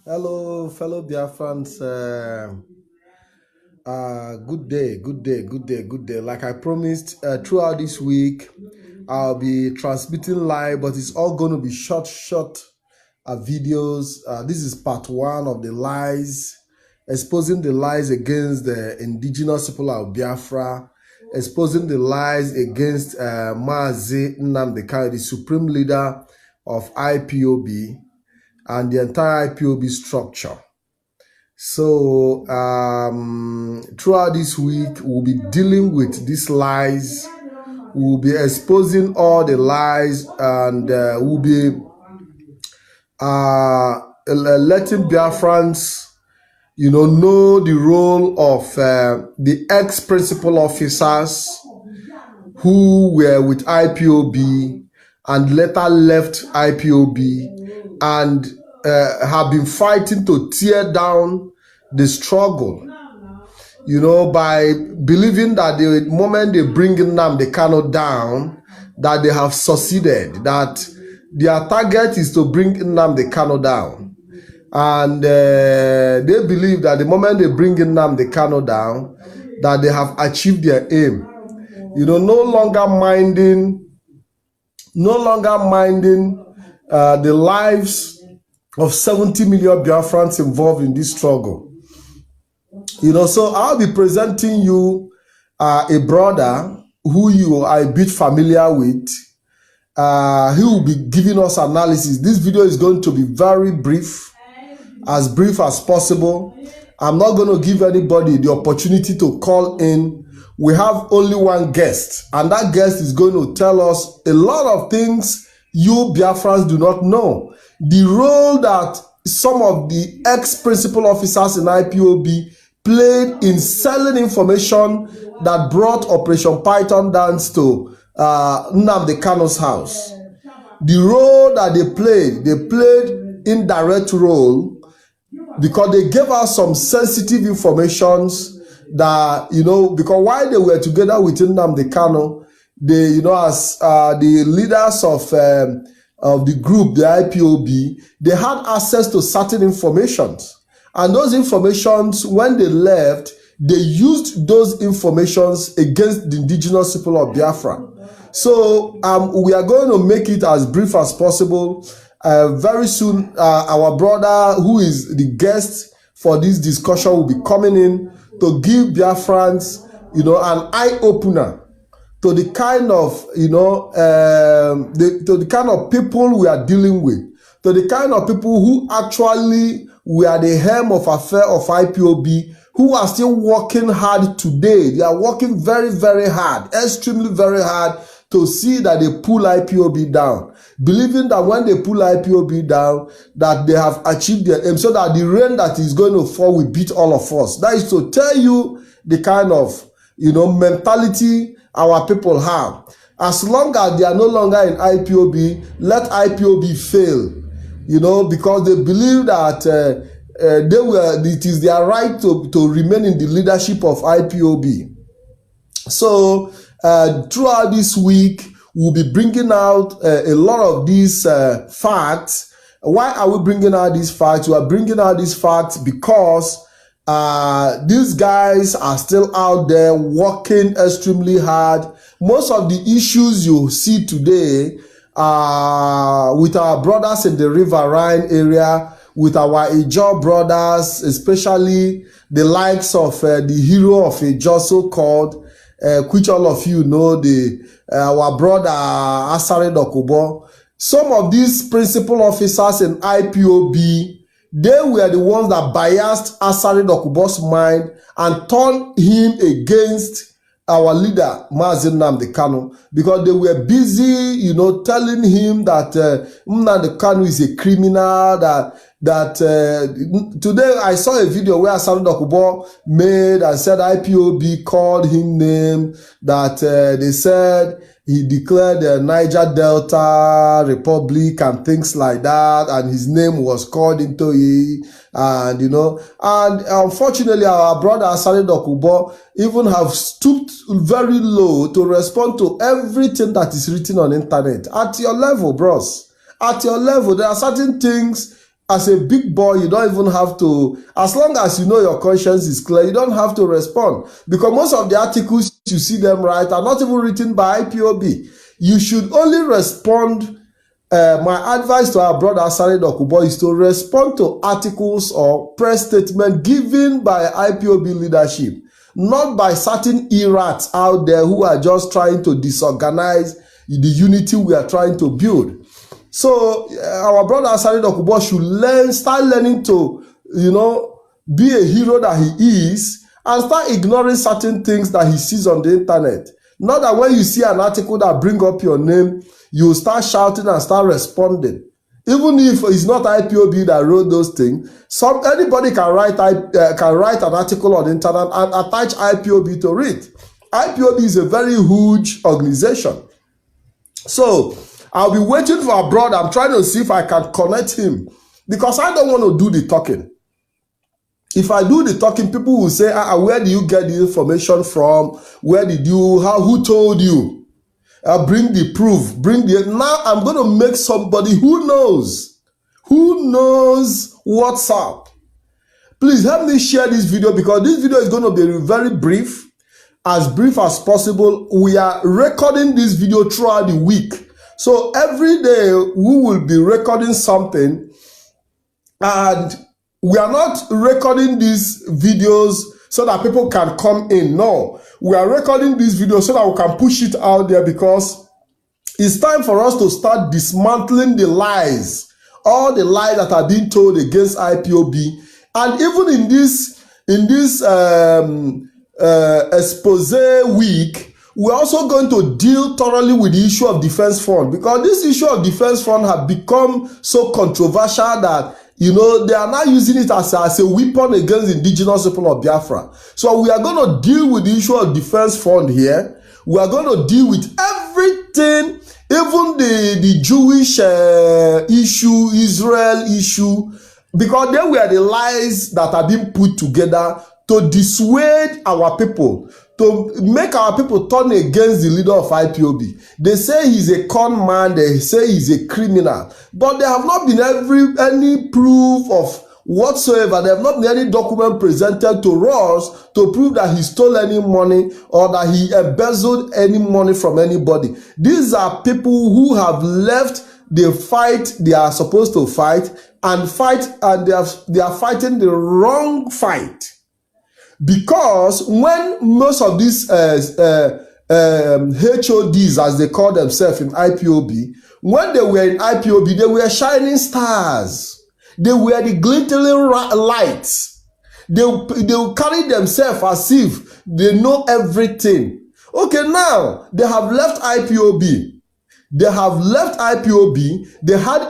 Hello, fellow Biafrans. Good day, good day, good day, good day. Like I promised, throughout this week, I'll be transmitting live, but it's all going to be short videos. This is part one of the lies, exposing the lies against the indigenous people of Biafra, exposing the lies against MAZI NNAMDI Kanu, the supreme leader of IPOB, and the entire IPOB structure. So throughout this week, we'll be dealing with these lies. We'll be exposing all the lies, and we'll be letting Biafrans, know the role of the ex-principal officers who were with IPOB and later left IPOB and have been fighting to tear down the struggle, by believing that the moment they bring NNAMDI Kanu down, that they have succeeded, that their target is to bring NNAMDI Kanu down. And they believe that the moment they bring NNAMDI Kanu down, that they have achieved their aim. No longer minding the lives of 70 million Biafrans involved in this struggle. So I'll be presenting you a brother who you are a bit familiar with. He will be giving us analysis. This video is going to be very brief as possible. I'm not going to give anybody the opportunity to call in. We have only one guest, and that guest is going to tell us a lot of things you Biafrans do not know. The role that some of the ex-principal officers in IPOB played in selling information that brought Operation Python dance to NNAMDI Kanu's house. The role that they played indirect role, because they gave us some sensitive informations that, because while they were together with NNAMDI Kanu, they, as the leaders of the group, the IPOB, they had access to certain informations. And those informations, when they left, they used those informations against the indigenous people of Biafra. So we are going to make it as brief as possible. Very soon, our brother, who is the guest for this discussion, will be coming in to give Biafrans, an eye-opener to the kind of, to the kind of people we are dealing with, to the kind of people who actually were the helm of affair of IPOB, who are still working hard today. They are working very, very hard, extremely very hard, to see that they pull IPOB down, believing that when they pull IPOB down, that they have achieved their aim, so that the rain that is going to fall will beat all of us. That is to tell you the kind of, mentality our people have. As long as they are no longer in IPOB, let IPOB fail, because they believe that it is their right to remain in the leadership of IPOB. So throughout this week, we'll be bringing out a lot of these facts. Why are we bringing out these facts? We are bringing out these facts because these guys are still out there working extremely hard. Most of the issues you see today with our brothers in the Riverine area, with our Ijaw brothers, especially the likes of the hero of Ijaw, so-called, which all of you know, our brother Asare Dokubo. Some of these principal officers in IPOB, they were the ones that biased Asare Dokubo's mind and turned him against our leader, MAZI NNAMDI Kanu, because they were busy, telling him that NNAMDI Kanu is a criminal, today I saw a video where Asare Dokubo made and said IPOB called him name, that they said he declared the Niger Delta Republic and things like that, and his name was called into it, and and unfortunately our brother Asare Dokubo even have stooped very low to respond to everything that is written on internet. At your level, bros, at your level, there are certain things as a big boy, you don't even have to, as long as you know your conscience is clear, you don't have to respond. Because most of the articles you see them write are not even written by IPOB. You should only respond. My advice to our brother Asari Dokubo is to respond to articles or press statements given by IPOB leadership, not by certain errats out there who are just trying to disorganize the unity we are trying to build. So our brother Asari Dokubo should start learning to, be a hero that he is, and start ignoring certain things that he sees on the internet. Not that when you see an article that bring up your name, you start shouting and start responding. Even if it's not IPOB that wrote those things, anybody can write an article on the internet and attach IPOB to it. IPOB is a very huge organization. So I'll be waiting for our brother. I'm trying to see if I can connect him, because I don't want to do the talking. If I do the talking, people will say, where do you get the information from? Who told you? Bring the proof. Now I'm going to make somebody who knows what's up. Please help me share this video, because this video is going to be very brief as possible. We are recording this video throughout the week. So every day we will be recording something, and we are not recording these videos so that people can come in. No, we are recording these videos so that we can push it out there, because it's time for us to start dismantling the lies, all the lies that are being told against IPOB. And even in this expose week, we're also going to deal thoroughly with the issue of defense fund, because this issue of defense fund have become so controversial that they are now using it as a weapon against the indigenous people of Biafra. So we are going to deal with the issue of defense fund here. We are going to deal with everything, even the Jewish issue, Israel issue, because they were the lies that are being put together to dissuade our people, to make our people turn against the leader of IPOB. They say he's a con man, they say he's a criminal, but there have not been any proof of whatsoever. There have not been any document presented to us to prove that he stole any money or that he embezzled any money from anybody. These are people who have left the fight they are supposed to fight, and they are fighting the wrong fight. Because when most of these HODs, as they call themselves in IPOB, when they were in IPOB, they were shining stars. They were the glittering lights. They will carry themselves as if they know everything. Okay, now they have left IPOB. They had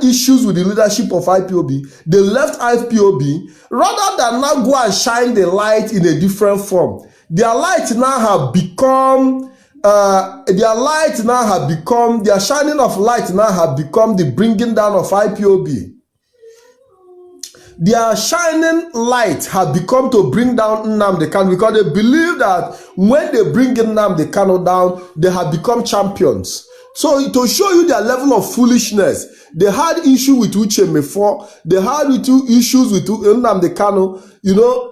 issues with the leadership of IPOB. They left IPOB. Rather than now go and shine the light in a different form, their shining of light now have become the bringing down of IPOB. Their shining light have become to bring down NNAMDI KANU, because they believe that when they bring NNAMDI KANU down, they have become champions. So to show you their level of foolishness, they had issue with Uche before, they had issues with NNAMDI KANU.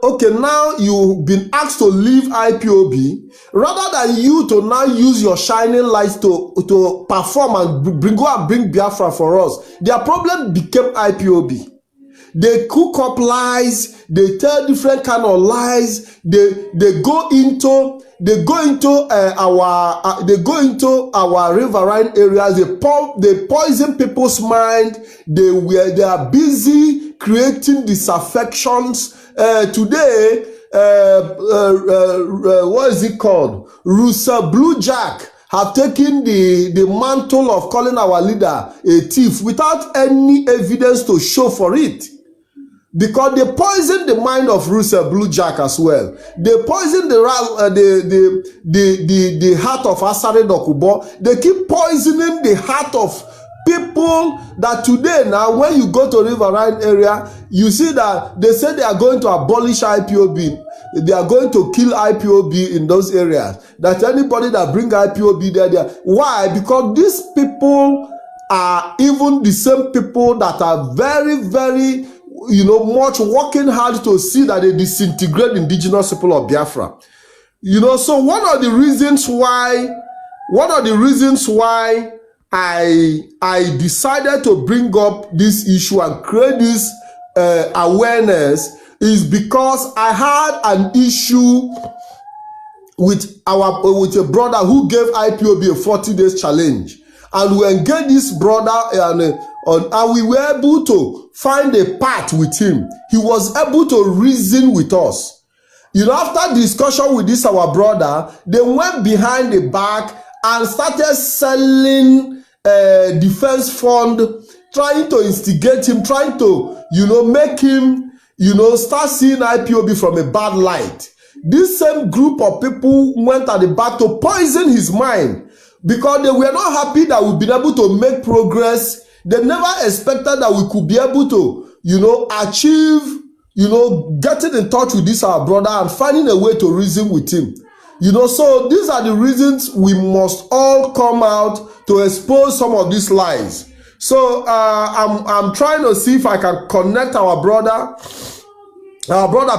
Okay, now you've been asked to leave IPOB, rather than you to now use your shining lights to perform and go and bring Biafra for us. Their problem became IPOB. They cook up lies, they tell different kind of lies, they go into our riverine areas, they poison people's mind, they are busy creating disaffections. Today, what is it called? Russell Blue Jack have taken the mantle of calling our leader a thief without any evidence to show for it. Because they poisoned the mind of Russell Blue Jack as well. They poisoned the heart of Asari Dokubo. They keep poisoning the heart of people that today now, when you go to riverine area, you see that they say they are going to abolish IPOB. They are going to kill IPOB in those areas. That anybody that bring IPOB there. Why? Because these people are even the same people that are very, very much working hard to see that they disintegrate indigenous people of Biafra. So one of the reasons why I decided to bring up this issue and create this awareness is because I had an issue with a brother who gave IPOB a 40 days challenge, and we engaged this brother and we were able to find a path with him. He was able to reason with us. After discussion with this our brother, they went behind the back and started selling defense fund, trying to instigate him, trying to make him start seeing IPOB from a bad light. This same group of people went at the back to poison his mind because they were not happy that we've been able to make progress. They never expected that we could be able to, achieve, getting in touch with this our brother and finding a way to reason with him. So these are the reasons we must all come out to expose some of these lies. So I'm trying to see if I can connect our brother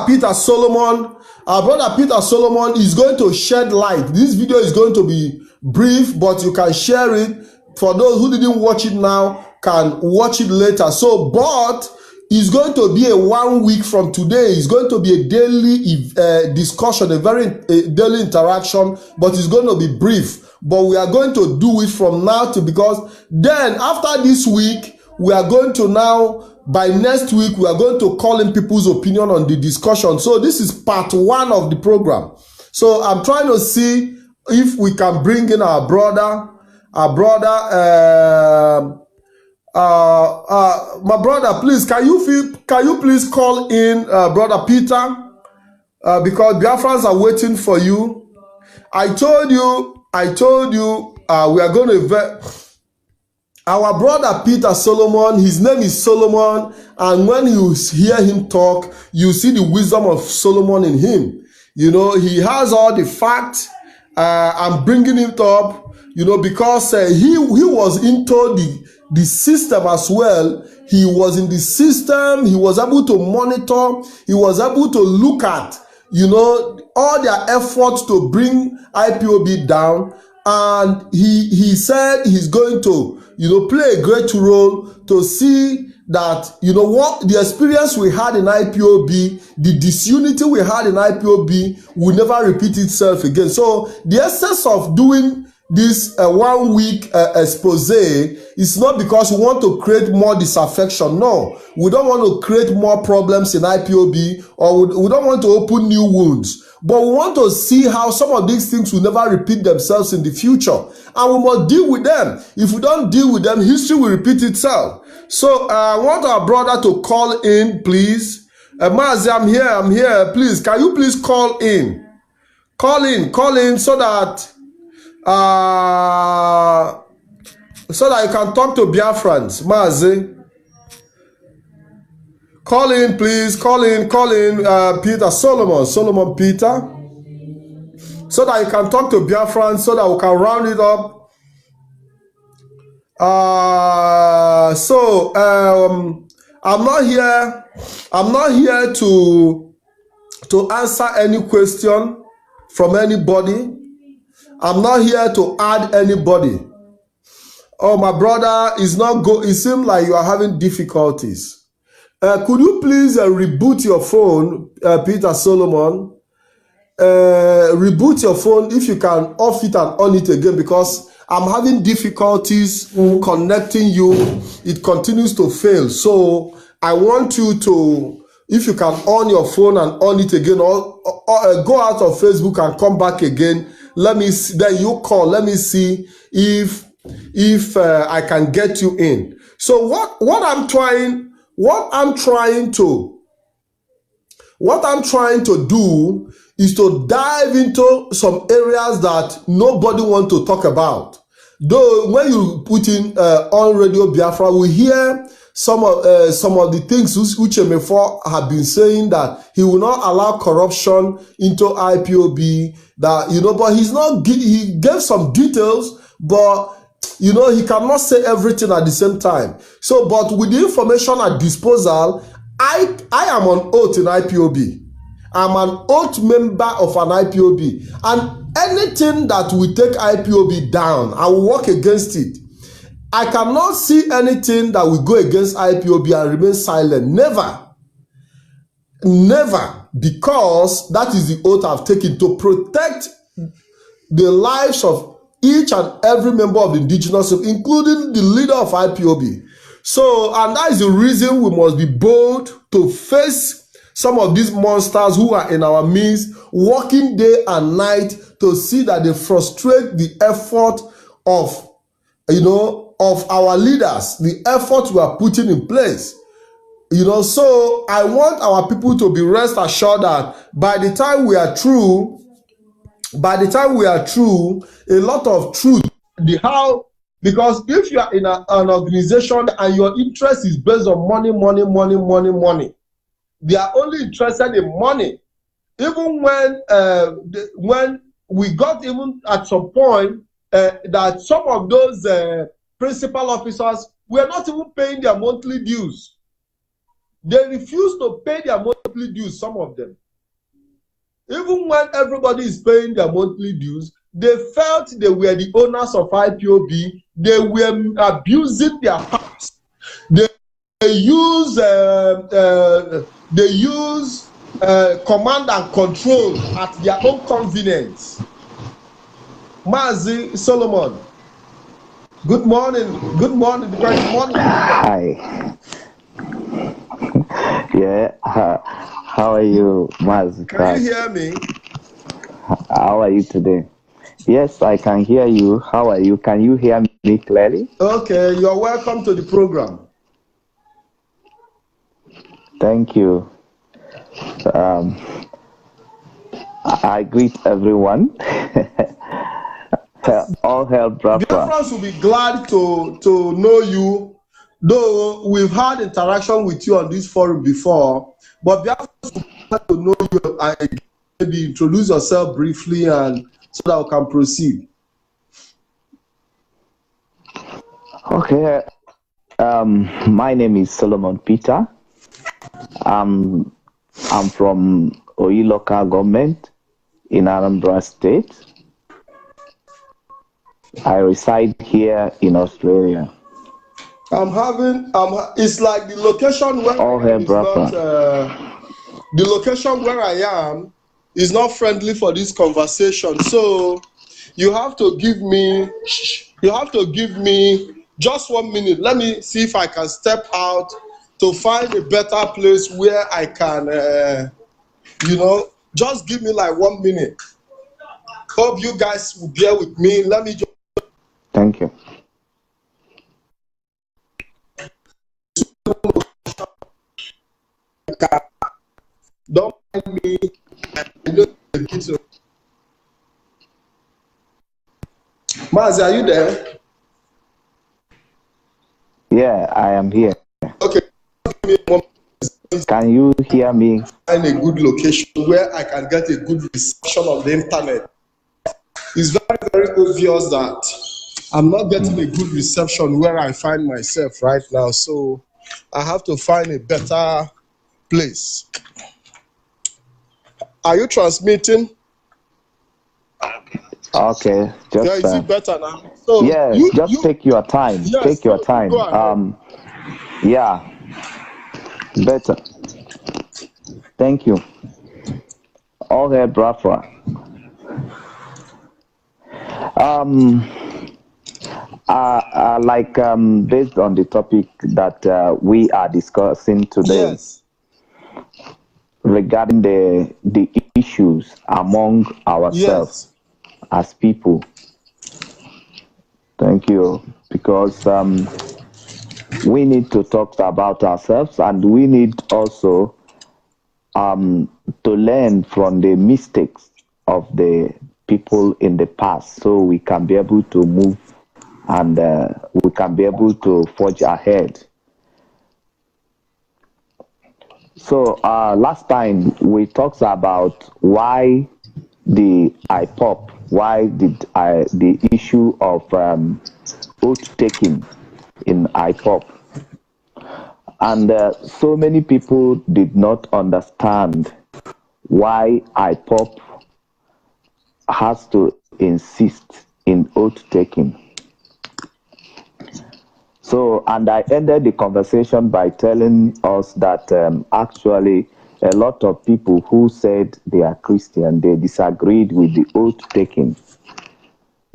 Peter Solomon. Our brother Peter Solomon is going to shed light. This video is going to be brief, but you can share it. For those who didn't watch it now, can watch it later. So, but it's going to be a 1 week from today. It's going to be a daily discussion, a daily interaction, but it's going to be brief. But we are going to do it from now to, because then after this week, we are going to now, by next week, we are going to call in people's opinion on the discussion. So this is part 1 of the program. So I'm trying to see if we can bring in our brother, my brother, please, can you please call in brother Peter, because Biafrans are waiting for you. I told you, we are going to our brother Peter Solomon. His name is Solomon, and when you hear him talk, you see the wisdom of Solomon in him. He has all the facts. I'm bringing it up, because he was into the system as well. He was in the system. He was able to monitor. He was able to look at, all their efforts to bring IPOB down. And he said he's going to, play a great role to see that, what the experience we had in IPOB, the disunity we had in IPOB will never repeat itself again. So the essence of doing this 1 week expose is not because we want to create more disaffection. No, we don't want to create more problems in IPOB, or we don't want to open new wounds. But we want to see how some of these things will never repeat themselves in the future. And we must deal with them. If we don't deal with them, history will repeat itself. So I want our brother to call in, please. MAZI, I'm here. Please, can you please call in? Call in so that you can talk to Biafrans. MAZI. Call in, please. Call in, Peter Solomon Peter, so that you can talk to Biafrans, so that we can round it up. I'm not here to answer any question from anybody. I'm not here to add anybody. Oh, my brother is not go. It seems like you are having difficulties. Could you please reboot your phone, Peter Solomon? Reboot your phone if you can, off it and on it again, because I'm having difficulties connecting you. It continues to fail. So I want you to, if you can, on your phone and on it again, or go out of Facebook and come back again. Let me see, then you call. Let me see if I can get you in. So what I'm trying to do is to dive into some areas that nobody wants to talk about. Though when you put in on Radio Biafra, we hear some of the things which Emefor have been saying, that he will not allow corruption into IPOB. That but he's not. He gave some details, but he cannot say everything at the same time. So, but with the information at disposal, I am on oath in IPOB. I'm an oath member of an IPOB, and anything that will take IPOB down, I will work against it. I cannot see anything that will go against IPOB and remain silent. Never. Never. Because that is the oath I've taken to protect the lives of each and every member of the indigenous, including the leader of IPOB. So, and that is the reason we must be bold to face some of these monsters who are in our midst, working day and night to see that they frustrate the effort of, of our leaders, the effort we are putting in place. So I want our people to be rest assured that by the time we are through, a lot of truth, because if you are in an organization and your interest is based on money, they are only interested in money. Even when we got even at some point that some of those principal officers were not even paying their monthly dues. They refused to pay their monthly dues, some of them. Even when everybody is paying their monthly dues, they felt they were the owners of IPOB. They were abusing their powers. They use command and control at their own convenience. MAZI Solomon, good morning. Good morning. Good morning. Hi. Yeah. How are you, Maz? Can you hear me? How are you today? Yes, I can hear you. How are you? Can you hear me clearly? Okay, you're welcome to the program. Thank you. I greet everyone. All hail Biafra. Biafrans will be glad to know you, though we've had interaction with you on this forum before, but Biafrans will be glad to know you and maybe introduce yourself briefly and so that we can proceed. Okay. My name is Solomon Peter. I'm from Oyi local government in Anambra State. I reside here in Australia. It's like the location where I am is not, the location where I am is not friendly for this conversation. So you have to give me just 1 minute. Let me see if I can step out to find a better place where I can, just give me like 1 minute. Hope you guys will bear with me. Let me just. Thank you. Don't mind me. Mazi, are you there? Yeah, I am here. Okay. Can you hear me? Find a good location where I can get a good reception of the internet. It's very, very obvious that I'm not getting a good reception where I find myself right now. So I have to find a better place. Are you transmitting? Okay, is it better now? So yeah, just take your time. Yes, take your time. Yeah, better. Thank you. All hail Biafra. Based on the topic that we are discussing today, yes, regarding the issues among ourselves as people. Thank you, because we need to talk about ourselves, and we need also to learn from the mistakes of the people in the past, so we can be able to move and we can be able to forge ahead. So last time we talked about why the Ipop, why did the issue of oath taking in Ipop. And so many people did not understand why IPOP has to insist in oath taking. So, and I ended the conversation by telling us that actually a lot of people who said they are Christian, they disagreed with the oath taking.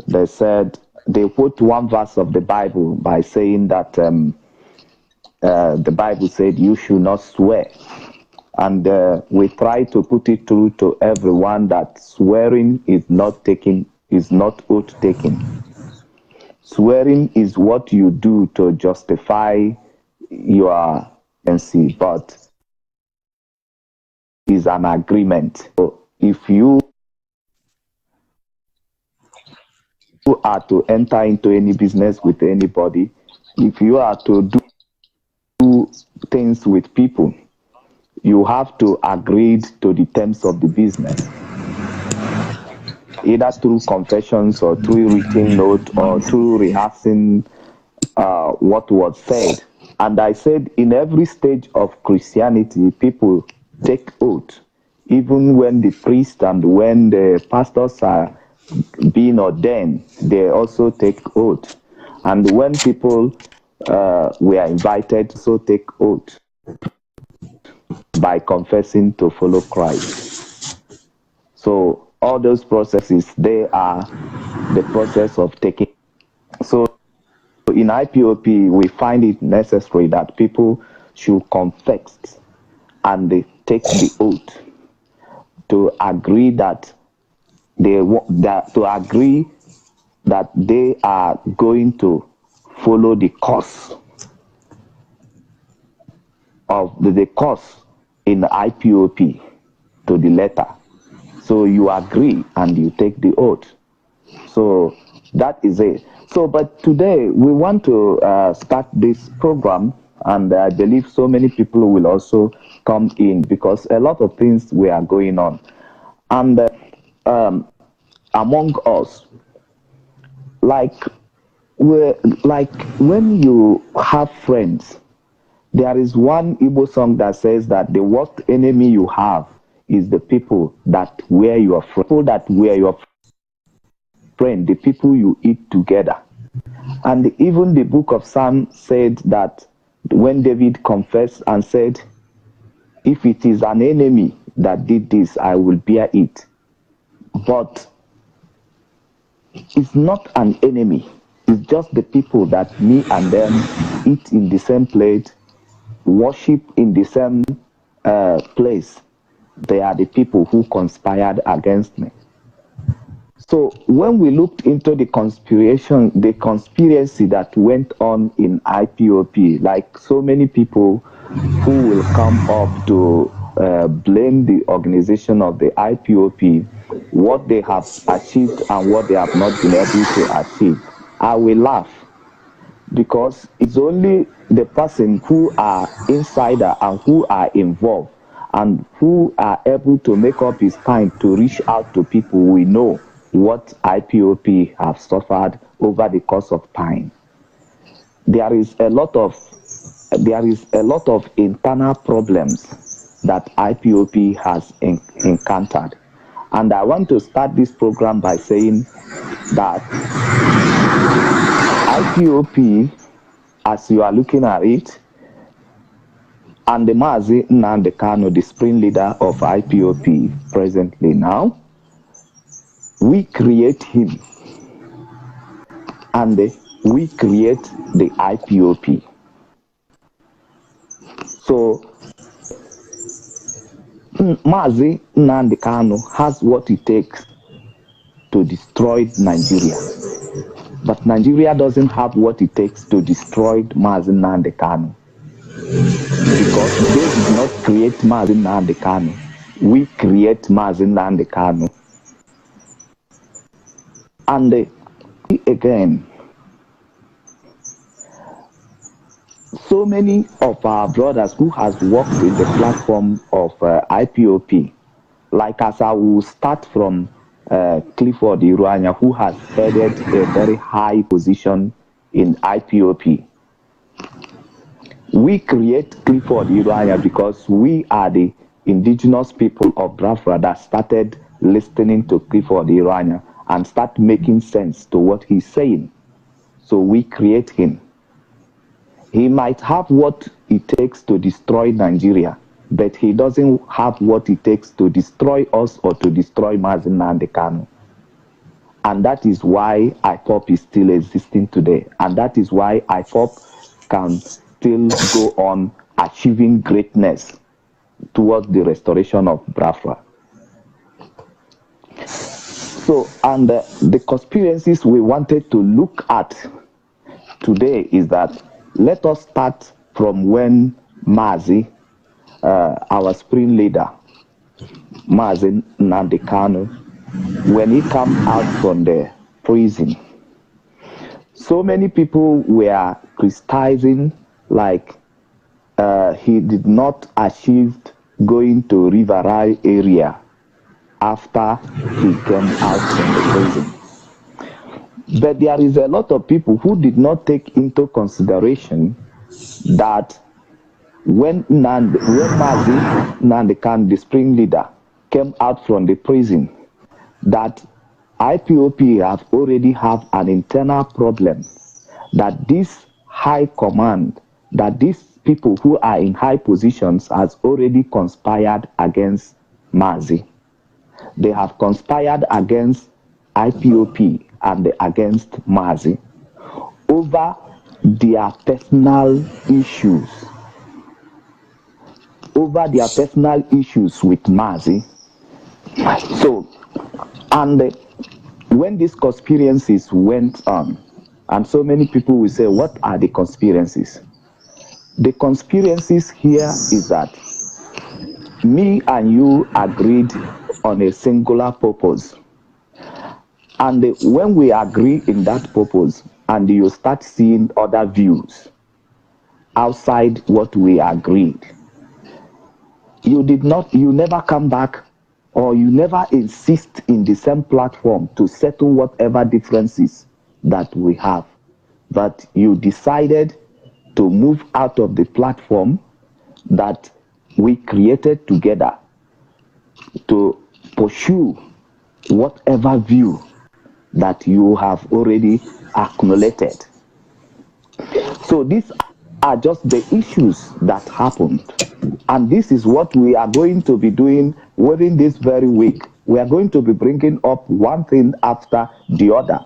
They said they put one verse of the Bible by saying that the Bible said you should not swear. And we try to put it through to everyone that swearing is not oath taking. Swearing is what you do to justify your tendency, but is an agreement. So if you are to enter into any business with anybody, if you are to do things with people, you have to agree to the terms of the business, either through confessions or through written note or through rehearsing what was said. And I said, in every stage of Christianity, people take oath, even when the priest and when the pastors are being ordained, they also take oath. And when people were invited to take oath by confessing to follow Christ. So all those processes, they are the process of taking. So in IPOP, we find it necessary that people should confess and they take the oath to agree that they are going to follow the course of the course in IPOP to the letter. So you agree and you take the oath. So that is it. So, but today we want to start this program, and I believe so many people will also come in because a lot of things were going on. And among us, like when you have friends, there is one Igbo song that says that the worst enemy you have is the people that were your friend. People that were your friend, the people you eat together. And even the book of Psalms said that when David confessed and said, if it is an enemy that did this, I will bear it. But it's not an enemy. It's just the people that me and them eat in the same plate, worship in the same place. They are the people who conspired against me. So when we looked into the conspiracy that went on in IPOP, like so many people who will come up to blame the organization of the IPOP, what they have achieved and what they have not been able to achieve, I will laugh because it's only the person who are insider and who are involved and who are able to make up his time to reach out to people we know what IPOP have suffered over the course of time. There is a lot of internal problems that IPOP has encountered. And I want to start this program by saying that IPOP, as you are looking at it, and the MAZI NNAMDI KANU, the spring leader of IPOP presently now, we create him and we create the IPOP. So MAZI NNAMDI KANU has what it takes to destroy Nigeria. But Nigeria doesn't have what it takes to destroy MAZI NNAMDI KANU. Because they did not create MAZI NNAMDI KANU. We create MAZI NNAMDI KANU. And again, so many of our brothers who has worked in the platform of IPOP, like as I will start from Clifford Iruanya, who has headed a very high position in IPOP. We create Clifford Iranya because we are the indigenous people of Biafra that started listening to Clifford Iranya and start making sense to what he's saying. So we create him. He might have what it takes to destroy Nigeria, but he doesn't have what it takes to destroy us or to destroy MAZI and the KANU. And that is why IPOB is still existing today. And that is why IPOB can still go on achieving greatness towards the restoration of Biafra. So, and the conspiracies we wanted to look at today is that let us start from when MAZI, our spring leader, MAZI NNAMDI KANU, when he came out from the prison, so many people were criticizing like he did not achieve going to Riverine area after he came out from the prison. But there is a lot of people who did not take into consideration that when MAZI NNAMDI KANU, the spring leader, came out from the prison, that IPOB have already have an internal problem, that this high command, that these people who are in high positions has already conspired against MAZI. They have conspired against IPOB and against MAZI over their personal issues. Over their personal issues with MAZI. So, and when these conspiracies went on, and so many people will say, what are the conspiracies? The conspiracies here is that me and you agreed on a singular purpose. And when we agree in that purpose, and you start seeing other views outside what we agreed, you never come back, or you never insist in the same platform to settle whatever differences that we have. But you decided to move out of the platform that we created together to pursue whatever view that you have already acknowledged. So these are just the issues that happened. And this is what we are going to be doing within this very week. We are going to be bringing up one thing after the other.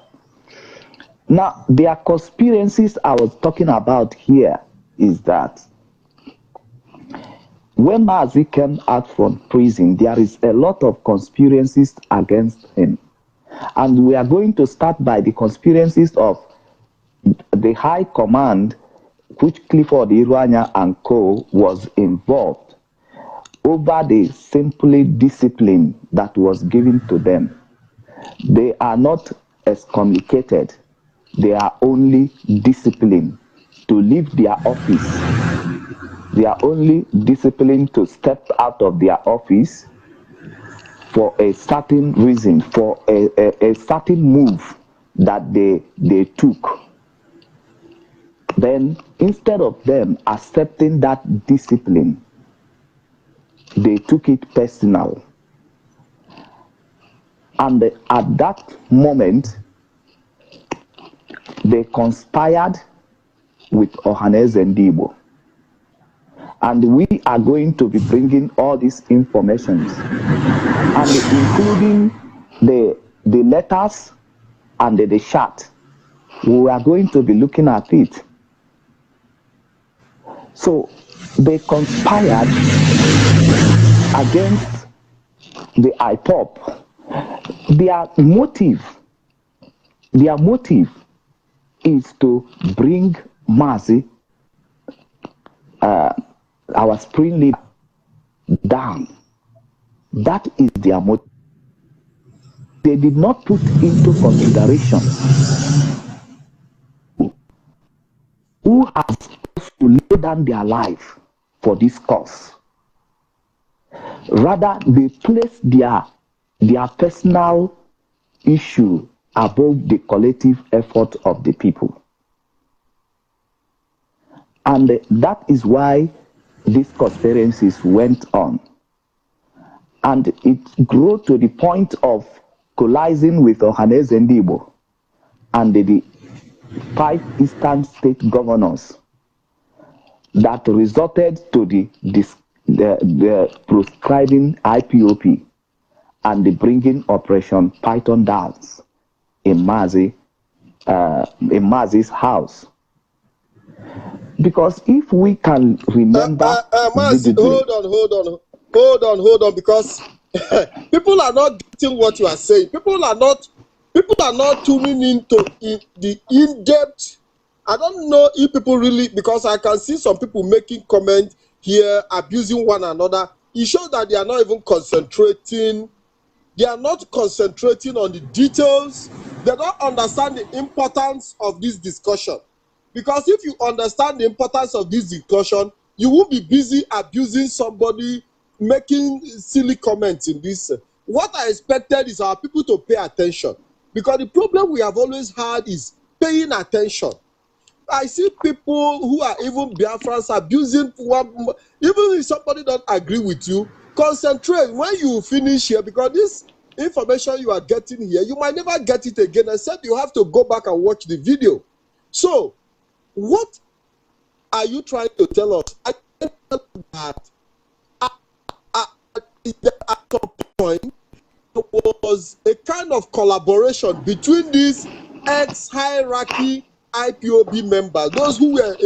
Now, there are conspiracies I was talking about here is that when MAZI came out from prison, there is a lot of conspiracies against him. And we are going to start by the conspiracies of the high command, which Clifford Iranya and co. was involved over the simply discipline that was given to them. They are not excommunicated. They are only disciplined to leave their office. They are only disciplined to step out of their office for a certain reason, for a certain move that they took. Then instead of them accepting that discipline, they took it personal. And at that moment, they conspired with Ohanaeze Ndigbo. And we are going to be bringing all these informations, and including the letters and the chat. We are going to be looking at it. So they conspired against the IPOB. Their motive is to bring MAZI, our spring leader, down. That is their motive. They did not put into consideration who has to lay down their life for this cause. Rather, they place their personal issue above the collective effort of the people. And that is why these conspiracies went on. And it grew to the point of collizing with Ohaneze Igbo and the 5 eastern state governors that resulted to the proscribing IPOP and the bringing Operation Python Dance in MAZI's house. Because if we can remember MAZI, vividly, hold on, because people are not getting what you are saying. People are not tuning into the in-depth. I don't know if people really, because I can see some people making comments here, abusing one another. It shows that they are not even concentrating. They are not concentrating on the details. They don't understand the importance of this discussion. Because if you understand the importance of this discussion, you won't be busy abusing somebody, making silly comments in this. What I expected is our people to pay attention. Because the problem we have always had is paying attention. I see people who are even Biafrans abusing one, even if somebody don't agree with you, concentrate when you finish here, because this information you are getting here, you might never get it again, except you have to go back and watch the video. So, what are you trying to tell us? I can tell you that at some point, there was a kind of collaboration between these ex-hierarchy IPOB members, those who were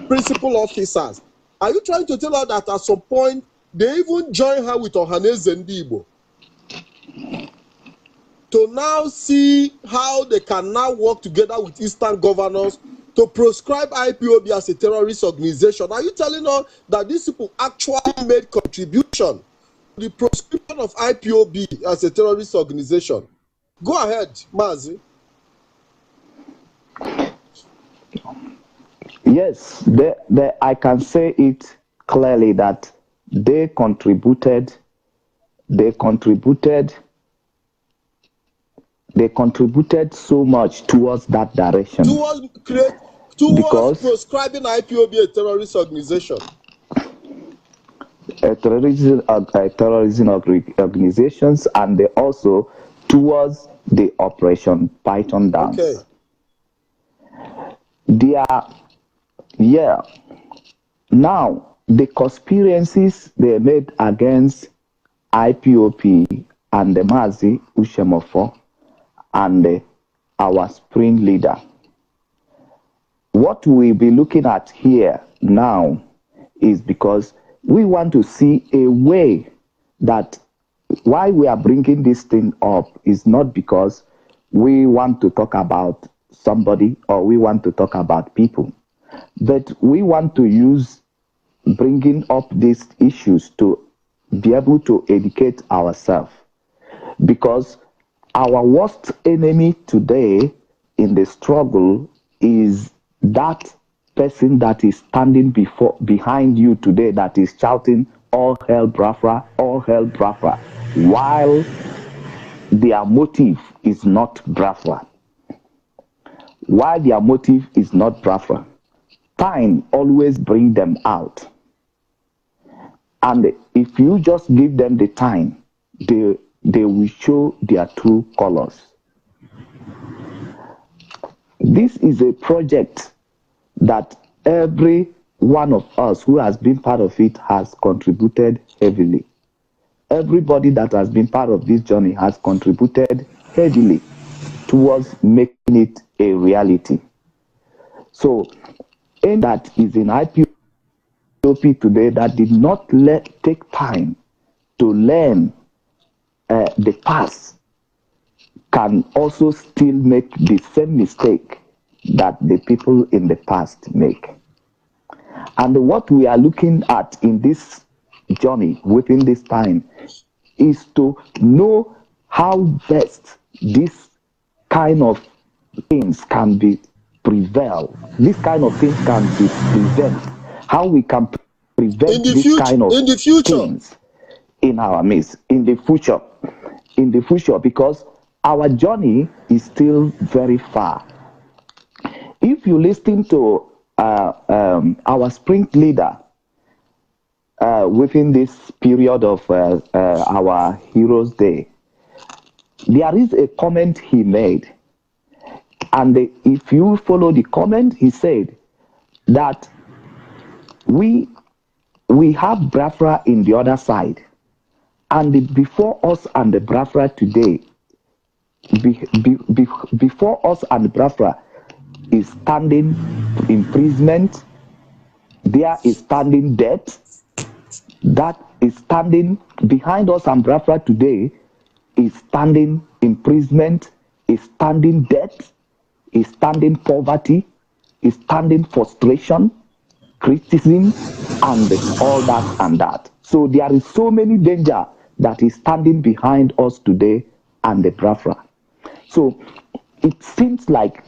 principal officers. Are you trying to tell us that at some point they even joined her with Ohaneze Igbo to now see how they can now work together with Eastern governors to proscribe IPOB as a terrorist organization? Are you telling us that these people actually made contribution to the proscription of IPOB as a terrorist organization? Go ahead, MAZI. yes, I can say it clearly that they contributed so much towards that direction. Towards Because proscribing IPOB a terrorist organization. terrorism organizations, and they also towards the Operation Python Dance. Okay. They are, yeah. Now, the conspiracies they made against IPOP and the MAZI Ushemofo and our spring leader. What we'll be looking at here now is because we want to see a way that why we are bringing this thing up is not because we want to talk about somebody or we want to talk about people, but we want to use bringing up these issues to be able to educate ourselves, because our worst enemy today in the struggle is that person that is standing behind you today, that is shouting all hell Biafra, all hell Biafra, while their motive is not Biafra. While their motive is not Biafra, time always bring them out. And if you just give them the time, they will show their true colors. This is a project that every one of us who has been part of it has contributed heavily. Everybody that has been part of this journey has contributed heavily towards making it a reality. So, any that is in IPOP today that did not take time to learn the past can also still make the same mistake that the people in the past make. And what we are looking at in this journey within this time is to know how best this kind of things can be prevailed. This kind of things can be prevented. How we can prevent this kind of things in our midst in the future. In the future, because our journey is still very far. If you listen to our spring leader within this period of our Heroes Day, there is a comment he made. And if you follow the comment, he said that we have Biafra in the other side. And before us and the Biafra today, before us and Biafra is standing imprisonment, there is standing debt, that is standing behind us and Biafra today is standing imprisonment, is standing debt, is standing poverty, is standing frustration, criticism, and all that and that. So there is so many danger that is standing behind us today and the Biafra. So it seems like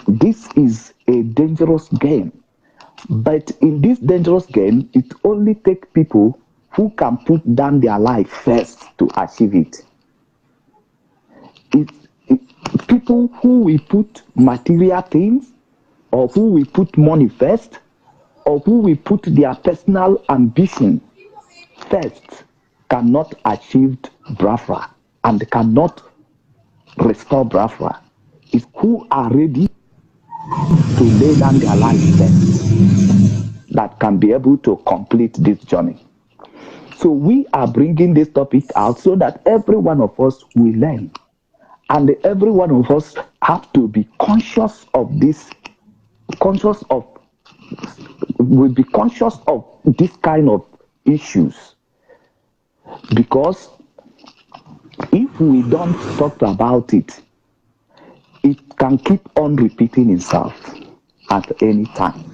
this is a dangerous game. But in this dangerous game, it only takes people who can put down their life first to achieve it. People who will put material things, or who will put money first, or who will put their personal ambition first, cannot achieve Biafra and cannot restore Biafra. It's who are ready to lay down their life first that can be able to complete this journey. So we are bringing this topic out so that every one of us will learn. And every one of us have to be conscious of this, will be conscious of this kind of issues. Because if we don't talk about it, it can keep on repeating itself at any time.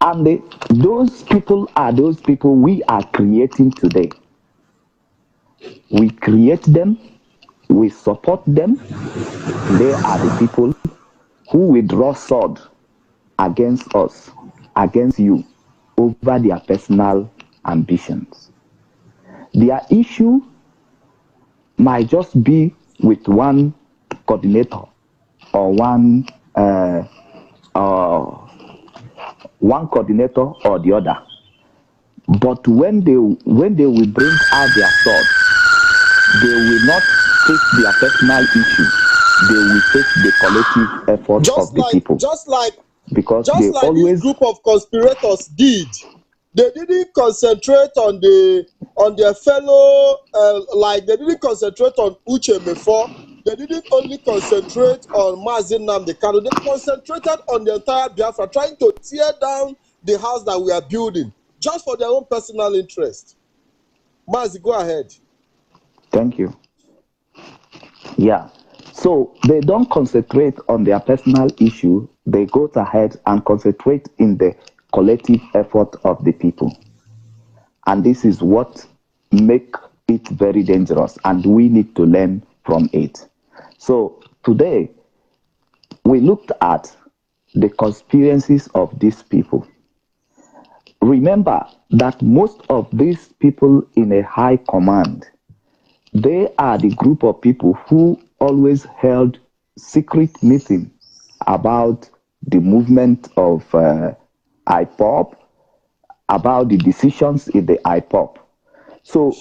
And those people are those people we are creating today. We create them, we support them. They are the people who will draw sword against us, against you, over their personal ambitions. Their issue might just be with one coordinator or one coordinator or the other. But when they will bring out their sword, they will not face their personal issue. They will face the collective effort of the people. Just like always, this group of conspirators did. They didn't concentrate on their fellow, like they didn't concentrate on Uche before. They didn't only concentrate on MAZI NNAMDI KANU. They concentrated on the entire Biafra, trying to tear down the house that we are building, just for their own personal interest. MAZI, go ahead. Thank you. Yeah. So they don't concentrate on their personal issue. They go ahead and concentrate in the collective effort of the people. And this is what makes it very dangerous, and we need to learn from it. So today, we looked at the conspiracies of these people. Remember that most of these people in a high command, they are the group of people who always held secret meetings about the movement of Ipob, about the decisions in the Ipob. So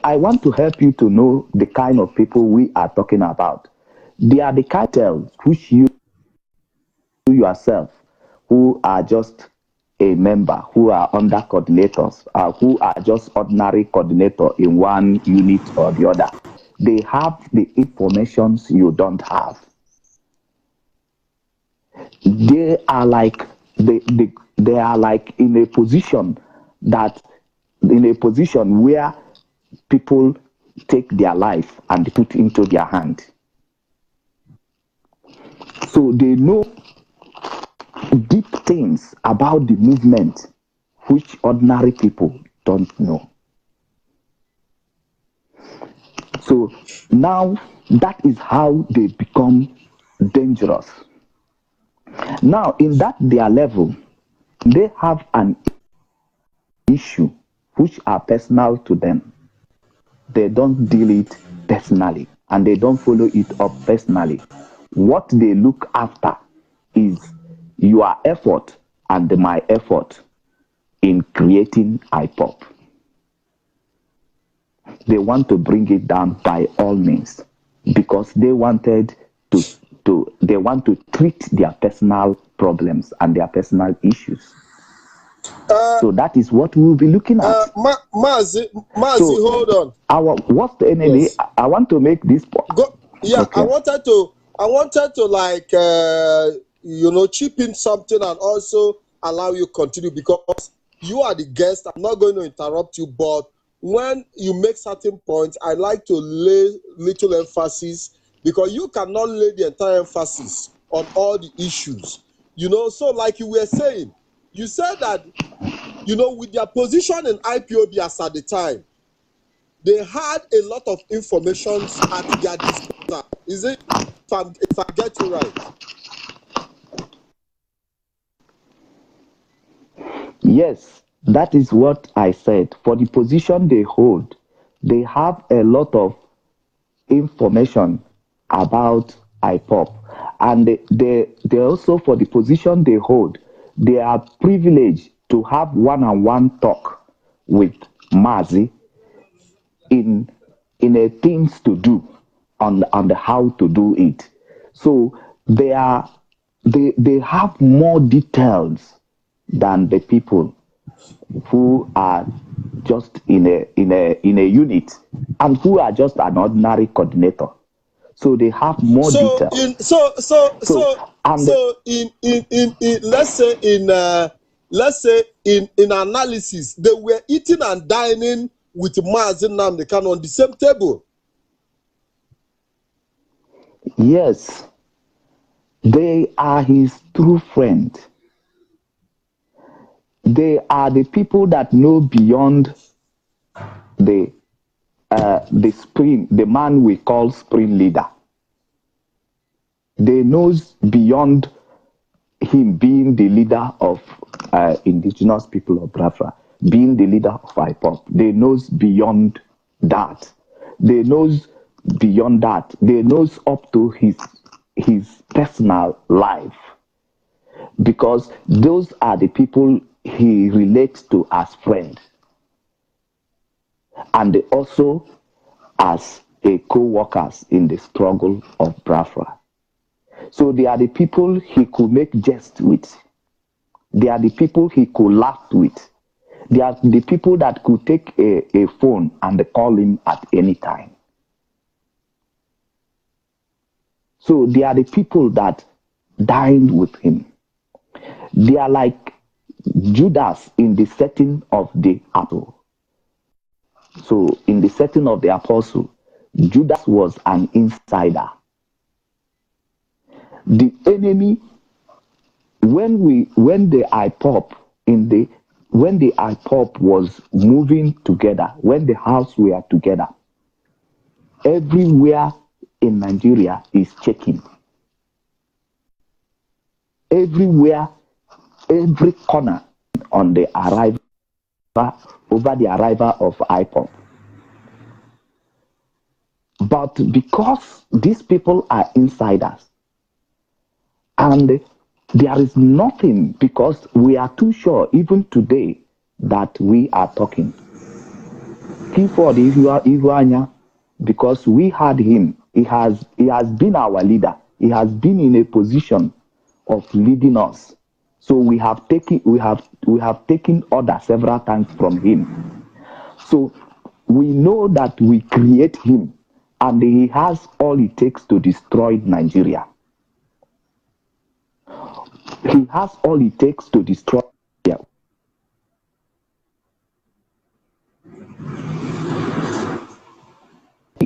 I want to help you to know the kind of people we are talking about. They are the cartels which you yourself, who are just a member, who are under coordinators, who are just ordinary coordinator in one unit or the other. They have the informations you don't have. They are like they are like in a position where people take their life and put into their hand. So they know deep things about the movement which ordinary people don't know. So now that is how they become dangerous. Now in that their level, they have an issue which are personal to them. They don't deal it personally and they don't follow it up personally. What they look after is your effort and my effort in creating IPOP. They want to bring it down by all means because they wanted they want to treat their personal problems and their personal issues. So that is what we'll be looking at. Mazi, So hold on. What's the NNA? Yes. I want to make this point. Yeah, okay. I wanted to like chip in something and also allow you continue because you are the guest. I'm not going to interrupt you, but when you make certain points, I like to lay little emphasis because you cannot lay the entire emphasis on all the issues. So like you were saying, you said that with their position in IPOB as at the time, they had a lot of information at their disposal. Is it, if I get you right? Yes, that is what I said. For the position they hold, they have a lot of information about IPOP. And they also, for the position they hold, they are privileged to have one-on-one talk with MAZI in a things to do on the how to do it. So they have more details than the people who are just in a unit and who are just an ordinary coordinator. So they have more details. Let's say in analysis, they were eating and dining with MAZI NNAMDI KANU on the same table. Yes, they are his true friend. They are the people that know beyond the man we call spring leader. They knows beyond him being the leader of indigenous people of Biafra, being the leader of IPOP. They knows beyond that. They knows beyond that. They knows up to his personal life. Because those are the people he relates to as friends. And also as a co-workers in the struggle of Biafra. So they are the people he could make jest with. They are the people he could laugh with. They are the people that could take a phone and call him at any time. So they are the people that dined with him. They are like Judas in the setting of the apple. So in the setting of the apostle, Judas was an insider. The enemy, when the IPOP was moving together, when the house were together, everywhere in Nigeria is checking. Everywhere, every corner on the arrival, over the arrival of IPOP. But because these people are insiders, and there is nothing, because we are too sure, even today, that we are talking. Clifford Iguanya, because we had him, he has been our leader. He has been in a position of leading us. So we have taken order several times from him. So we know that we create him, and he has all it takes to destroy Nigeria. He has all it takes to destroy Nigeria. He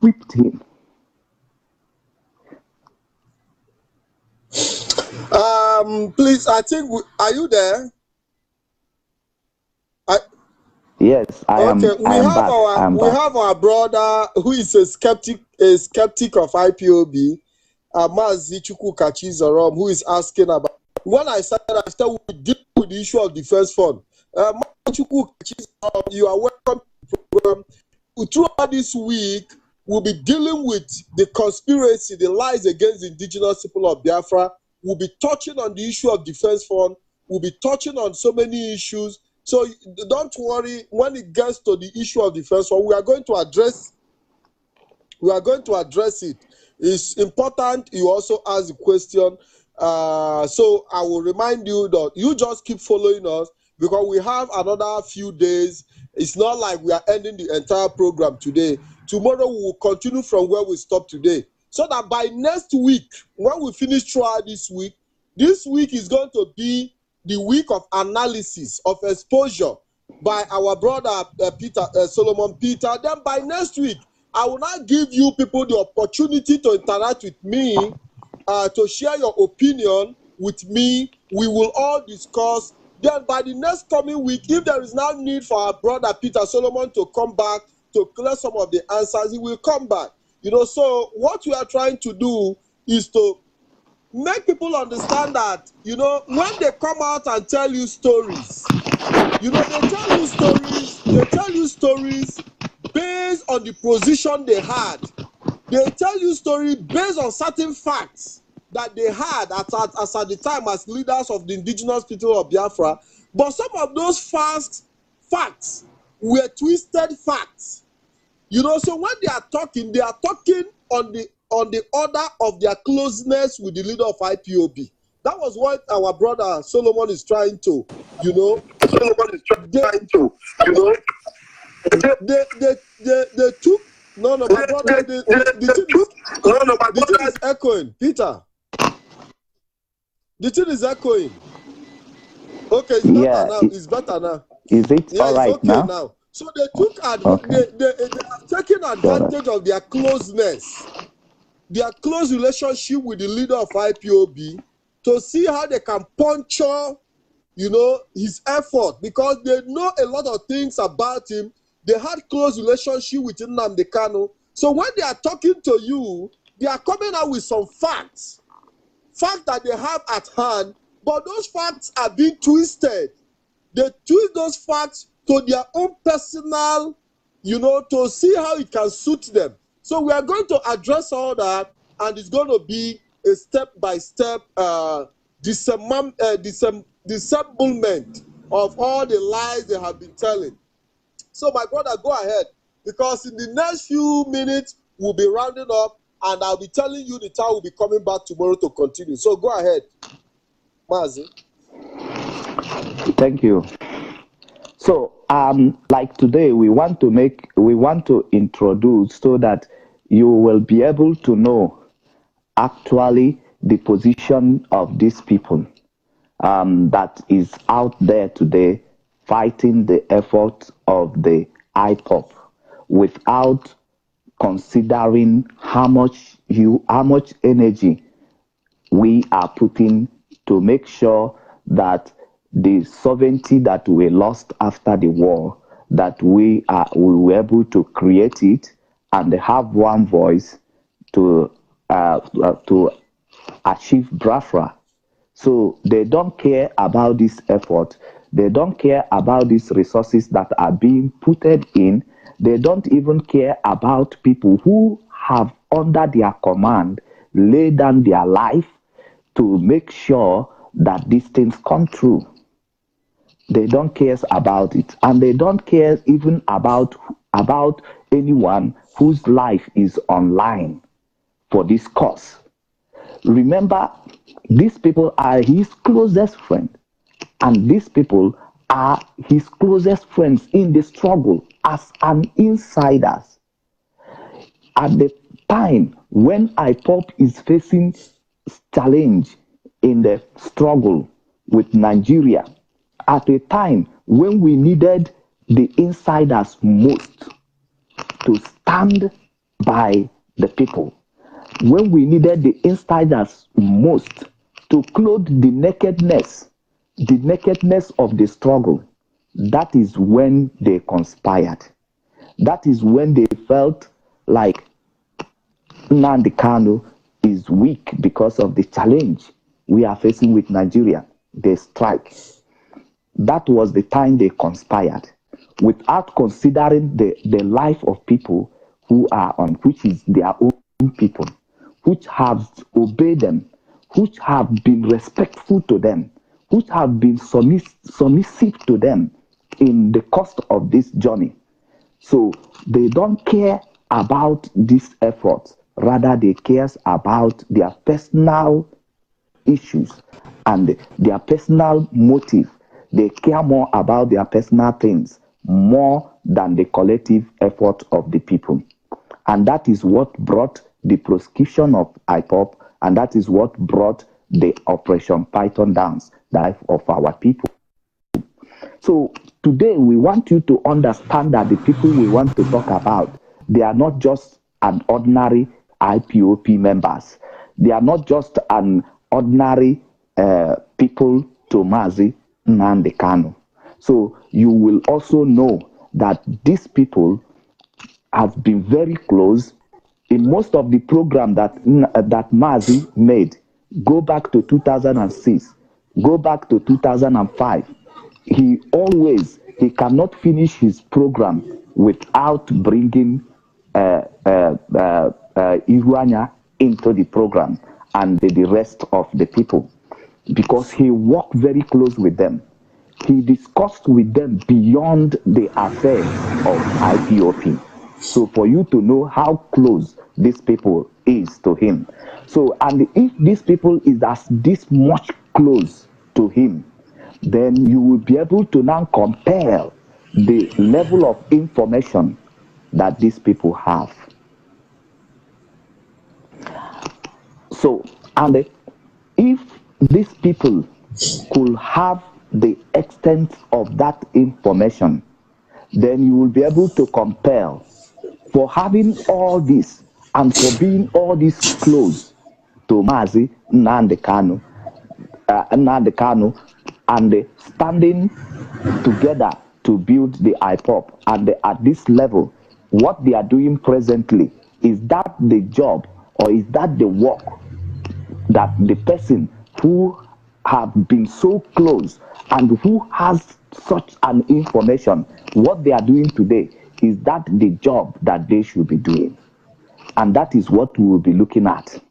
equipped him. Please, I think, are you there? Yes, I am. Okay, we have our brother who is a skeptic of IPOB, MAZI Chukwukachi, who is asking about. When I started we deal with the issue of the first fund. MAZI Chukwukachi, you are welcome to the program. Throughout this week, We'll be dealing with the conspiracy, the lies against the indigenous people of Biafra. We'll be touching on the issue of defense fund. We'll be touching on so many issues. So don't worry, when it gets to the issue of defense fund, we are going to address it. It's important you also ask the question. So I will remind you that you just keep following us, because we have another few days. It's not like we are ending the entire program today. Tomorrow we will continue from where we stopped today. So that by next week, when we finish trial this week is going to be the week of analysis, of exposure by our brother Solomon Peter. Then by next week, I will now give you people the opportunity to interact with me, to share your opinion with me. We will all discuss. Then by the next coming week, if there is now need for our brother Peter Solomon to come back to clear some of the answers, he will come back. So what we are trying to do is to make people understand that, when they come out and tell you stories, they tell you stories based on the position they had. They tell you stories based on certain facts that they had as at the time as leaders of the indigenous people of Biafra. But some of those facts were twisted facts. So when they are talking on the order of their closeness with the leader of IPOB. That was what our brother Solomon is trying to, they took. No, my brother, the thing is echoing, Peter. The thing is echoing. Okay, it's better now. It's better now. Is it all right it's okay now? So they took they are taking advantage of their closeness, their close relationship with the leader of IPOB, to see how they can puncture, his effort, because they know a lot of things about him. They had close relationship with NNAMDI KANU. So when they are talking to you, they are coming out with some facts that they have at hand, but those facts are being twisted. They twist those facts to their own personal, to see how it can suit them. So we are going to address all that, and it's going to be a step-by-step disembowelment of all the lies they have been telling. So my brother, go ahead, because in the next few minutes, we'll be rounding up, and I'll be telling you the time we'll be coming back tomorrow to continue. So go ahead, Mazi. Thank you. So, like today, we want to introduce so that you will be able to know actually the position of these people that is out there today fighting the efforts of the IPOP without considering how much energy we are putting to make sure that the sovereignty that we lost after the war, that we were able to create it and have one voice to achieve Biafra. So they don't care about this effort. They don't care about these resources that are being put in. They don't even care about people who have under their command laid down their life to make sure that these things come true. They don't care about it, and they don't care even about anyone whose life is online for this cause. Remember, these people are his closest friends, and these people are his closest friends in the struggle as an insiders. At the time when IPOP is facing challenge in the struggle with Nigeria, at a time when we needed the insiders most to stand by the people, when we needed the insiders most to clothe the nakedness of the struggle, that is when they conspired. That is when they felt like NNAMDI KANU is weak because of the challenge we are facing with Nigeria, the strike. That was the time they conspired, without considering the life of people who are on, which is their own people, which have obeyed them, which have been respectful to them, which have been submissive to them in the course of this journey. So they don't care about these efforts, rather they care about their personal issues and their personal motive. They care more about their personal things more than the collective effort of the people. And that is what brought the prosecution of IPOB, and that is what brought the Operation Python downs, the life of our people. So today we want you to understand that the people we want to talk about, they are not just an ordinary IPOP members. They are not just an ordinary people to MAZI, NNAMDI, KANU. So you will also know that these people have been very close in most of the program that MAZI made. Go back to 2006, go back to 2005. He cannot finish his program without bringing Iruanya into the program and the rest of the people, because he worked very close with them. He discussed with them beyond the affairs of IPOP. So for you to know how close these people is to him. So, and if these people is as this much close to him, then you will be able to now compare the level of information that these people have. So, and if these people could have the extent of that information, then you will be able to compare for having all this and for being all this close to MAZI, NNAMDI KANU, and standing together to build the IPOP. And at this level, what they are doing presently, is that the job or is that the work that the person who have been so close and who has such an information, what they are doing today, is that the job that they should be doing? And that is what we will be looking at.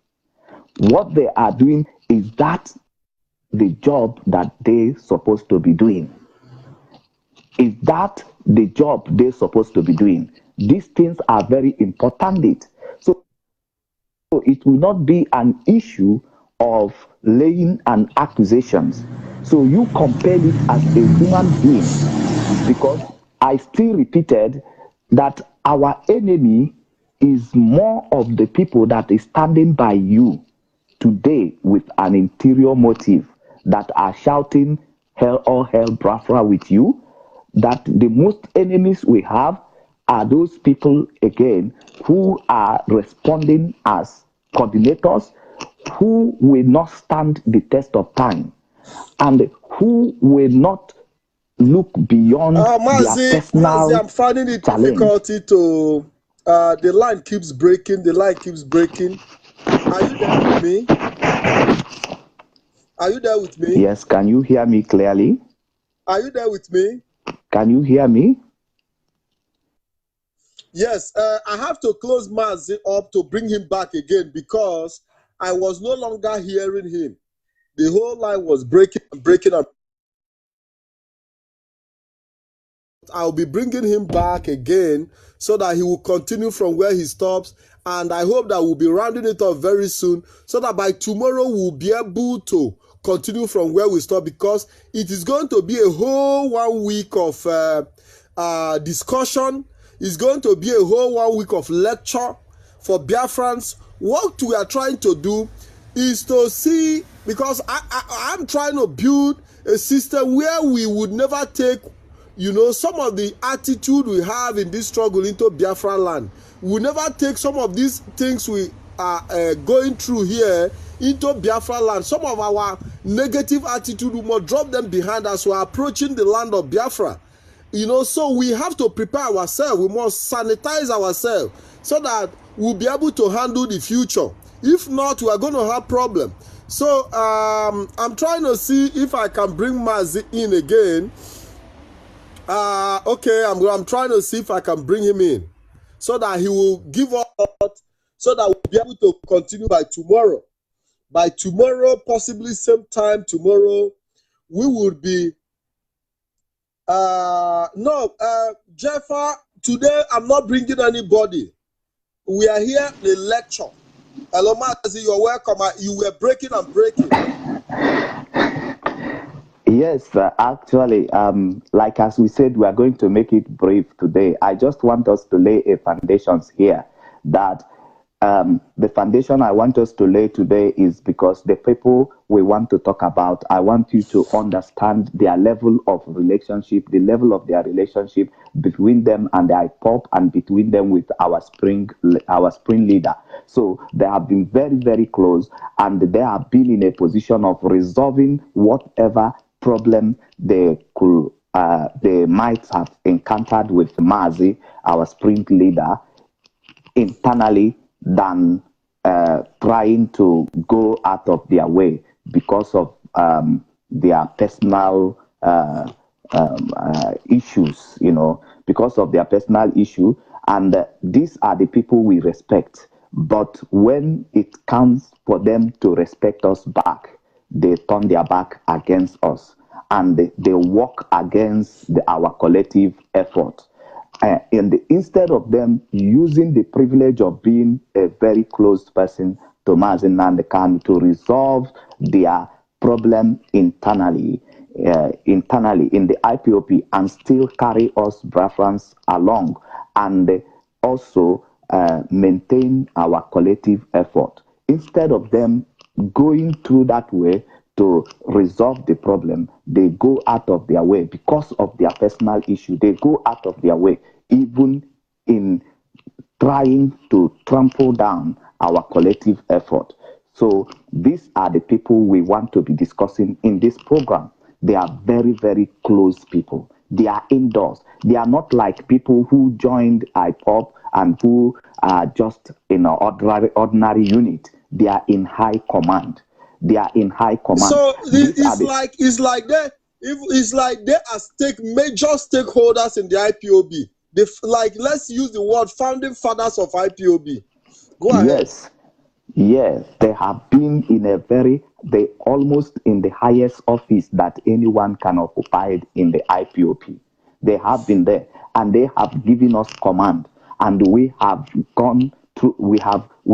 What they are doing, is that the job that they're supposed to be doing? Is that the job they're supposed to be doing? These things are very important. So it will not be an issue of laying an accusations. So you compare it as a human being, because I still repeated that our enemy is more of the people that is standing by you today with an interior motive, that are shouting hell or hell Biafra with you. That the most enemies we have are those people again who are responding as coordinators, who will not stand the test of time and who will not look beyond their personal I'm finding it challenge. difficulty to the line keeps breaking. Are you there with me? Are you there with me? Yes, can you hear me clearly? Are you there with me? Can you hear me? Yes, I have to close MAZI up to bring him back again, because I was no longer hearing him. The whole line was breaking and breaking up. I'll be bringing him back again so that he will continue from where he stops. And I hope that we'll be rounding it up very soon, so that by tomorrow we'll be able to continue from where we stop, because it is going to be a whole 1 week of discussion. It's going to be a whole 1 week of lecture for Biafrans. What we are trying to do is to see, because I'm trying to build a system where we would never take, some of the attitude we have in this struggle into Biafra land. We never take some of these things we are going through here into Biafra land. Some of our negative attitude, we must drop them behind us. We're approaching the land of Biafra. So we have to prepare ourselves. We must sanitize ourselves so that we'll be able to handle the future. If not, we are going to have problem. So I'm trying to see if I can bring MAZI in again. Okay, I'm trying to see if I can bring him in. so that he will give us, so that we'll be able to continue by tomorrow. By tomorrow, possibly same time tomorrow, we will be Jeffa, today I'm not bringing anybody. We are here in a lecture. Hello, Mazi, you're welcome. You were breaking and breaking. Yes, actually, like as we said, we are going to make it brief today. I just want us to lay a foundations here that the foundation I want us to lay today is because the people we want to talk about, I want you to understand their level of relationship, the level of their relationship between them and the IPOP and between them with our spring leader. So they have been very, very close, and they have been in a position of resolving whatever problem they might have encountered with MAZI, our spring leader, internally than trying to go out of their way because of their personal issues, because of their personal issue. And these are the people we respect. But when it comes for them to respect us back, they turn their back against us, and they work against our collective effort. Instead of them using the privilege of being a very close person to MAZI and the KANU to resolve their problem internally in the IPOP and still carry us Biafrans along, and also maintain our collective effort. Instead of them going through that way to resolve the problem, they go out of their way because of their personal issue. They go out of their way, even in trying to trample down our collective effort. So these are the people we want to be discussing in this program. They are very, very close people. They are indoors. They are not like people who joined IPOP and who are just in an ordinary unit. They are in high command. They are in high command. So it's like they are major stakeholders in the IPOB. Let's use the word founding fathers of IPOB. Go ahead. Yes, they have been they almost in the highest office that anyone can occupy in the IPOP. They have been there, and they have given us command, and we have gone through. We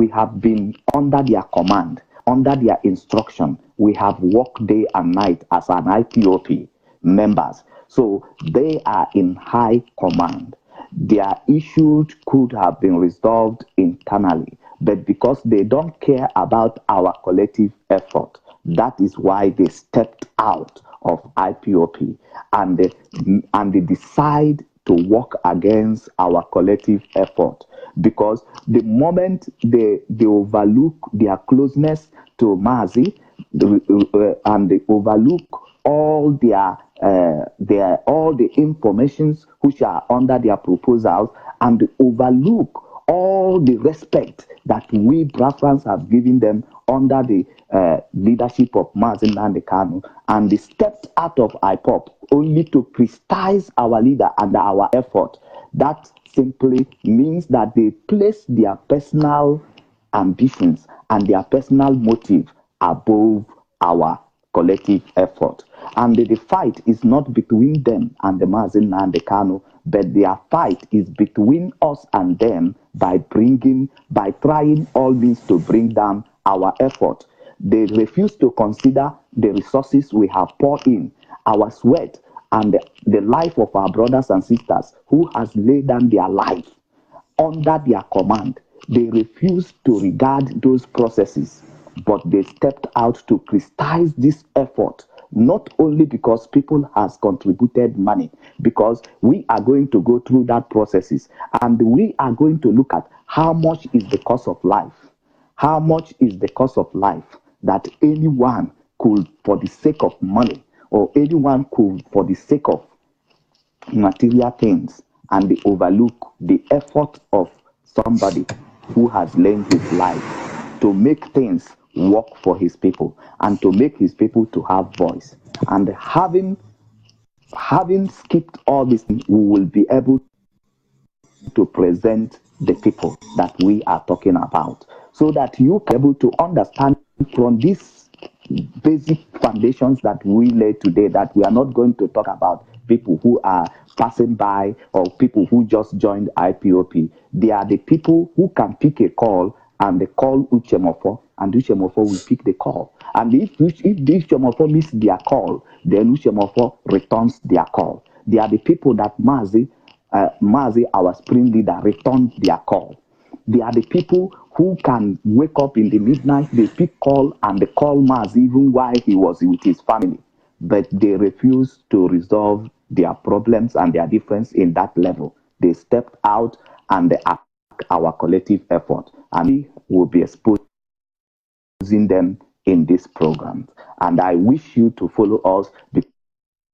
have been under their command, under their instruction. We have worked day and night as an IPOP members. So they are in high command. Their issues could have been resolved internally, but because they don't care about our collective effort, that is why they stepped out of IPOP, and they decide to work against our collective effort, because the moment they overlook their closeness to MAZI, and they overlook all all the informations which are under their proposals, and they overlook all the respect that we Biafrans have given them under the leadership of MAZI and the KANU, and they stepped out of IPOP only to criticize our leader and our effort. That simply means that they place their personal ambitions and their personal motive above our collective effort. And the fight is not between them and the MAZI and the KANU, but their fight is between us and them by trying all means to bring down our effort. They refuse to consider the resources we have poured in, our sweat, and the life of our brothers and sisters who has laid down their life under their command. They refuse to regard those processes, but they stepped out to criticize this effort, not only because people has contributed money, because we are going to go through that processes, and we are going to look at how much is the cost of life. How much is the cost of life that anyone could, for the sake of money, or anyone could, for the sake of material things, and they overlook the effort of somebody who has lent his life to make things work for his people and to make his people to have voice. And having skipped all this, we will be able to present the people that we are talking about, so that you can be able to understand from these basic foundations that we lay today, that we are not going to talk about people who are passing by or people who just joined IPOP. They are the people who can pick a call and they call Uchemofo, and Uchemofo will pick the call. And if Uchemofo miss their call, then Uchemofo returns their call. They are the people that MAZI, our spring leader, returned their call. They are the people who can wake up in the midnight, they pick call and they call MAZI even while he was with his family. But they refuse to resolve their problems and their difference in that level. They stepped out and they attack our collective effort. And we will be exposing them in this program. And I wish you to follow us, the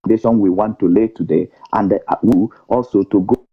foundation we want to lay today, and also to go.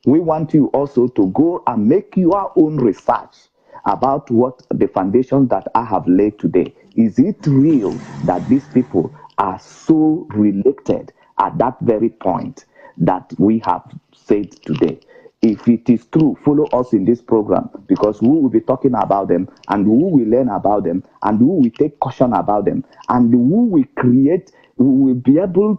We want you also to go and make your own research about what the foundation that I have laid today. Is it real that these people are so related at that very point that we have said today? If it is true, follow us in this program, because we will be talking about them and we will learn about them and we will take caution about them and we will create, we will be able